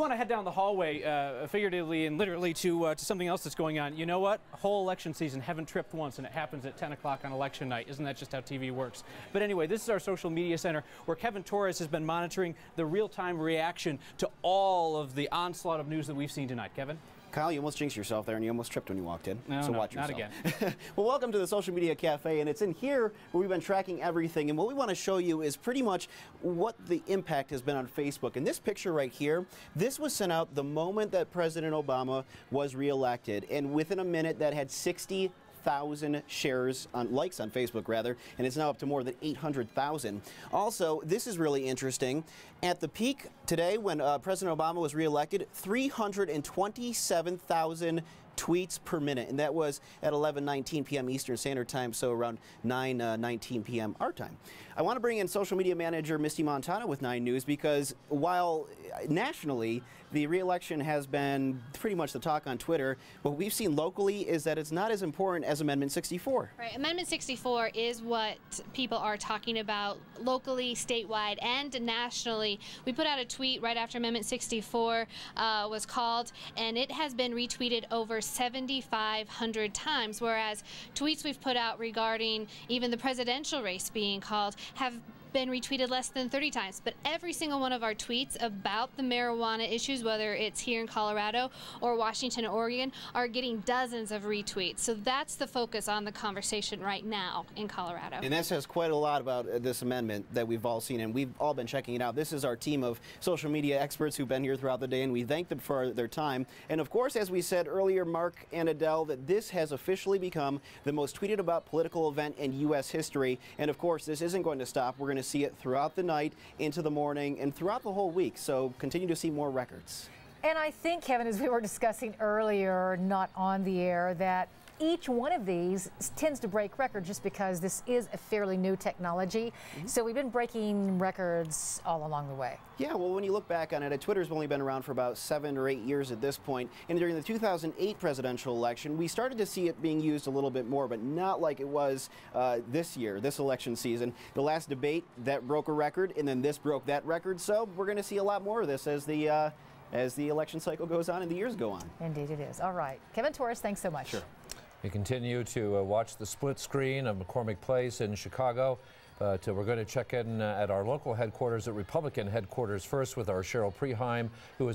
want to head down the hallway, figuratively and literally, to something else that's going on. You know what? Whole election season, haven't tripped once, and it happens at 10 o'clock on election night. Isn't that just how TV works? But anyway, this is our social media center where Kevin Torres has been monitoring the real-time reaction to all of the onslaught of news that we've seen tonight. Kevin? Kyle, you almost jinxed yourself there, and you almost tripped when you walked in. No, so watch yourself. Not again. Well, welcome to the Social Media Cafe, and it's in here where we've been tracking everything. And what we want to show you is pretty much what the impact has been on Facebook. And this picture right here, this was sent out the moment that President Obama was reelected, and within a minute that had 60,000 shares on likes on Facebook rather, and it's now up to more than 800,000. Also, this is really interesting. At the peak today, when President Obama was reelected, 327,000 tweets per minute, and that was at 11:19 p.m. Eastern Standard Time, so around 9:19 p.m. our time. I want to bring in social media manager Misty Montana with 9 News, because while nationally the re-election has been pretty much the talk on Twitter, what we've seen locally is that it's not as important as Amendment 64. Right, Amendment 64 is what people are talking about locally, statewide, and nationally. We put out a tweet right after Amendment 64 was called, and it has been retweeted over 7,500 times, whereas tweets we've put out regarding even the presidential race being called have been retweeted less than 30 times. But every single one of our tweets about the marijuana issues, whether it's here in Colorado or Washington or Oregon, are getting dozens of retweets. So that's the focus on the conversation right now in Colorado. And that says quite a lot about this amendment that we've all seen, and we've all been checking it out. This is our team of social media experts who've been here throughout the day, and we thank them for their time. And of course, as we said earlier, Mark and Adele, that this has officially become the most tweeted about political event in U.S. history. And of course, this isn't going to stop. We're going to see it throughout the night, into the morning, and throughout the whole week. So continue to see more records. And I think, Kevin, as we were discussing earlier, not on the air, that each one of these tends to break records just because this is a fairly new technology. So we've been breaking records all along the way. Yeah, well, when you look back on it, Twitter's only been around for about 7 or 8 years at this point. And during the 2008 presidential election, we started to see it being used a little bit more, but not like it was this year, this election season. The last debate, that broke a record, and then this broke that record. So we're going to see a lot more of this as the election cycle goes on and the years go on. Indeed it is. All right. Kevin Torres, thanks so much. Sure. We continue to watch the split screen of McCormick Place in Chicago, but we're going to check in at our local headquarters, at Republican headquarters first, with our Cheryl Preheim, who is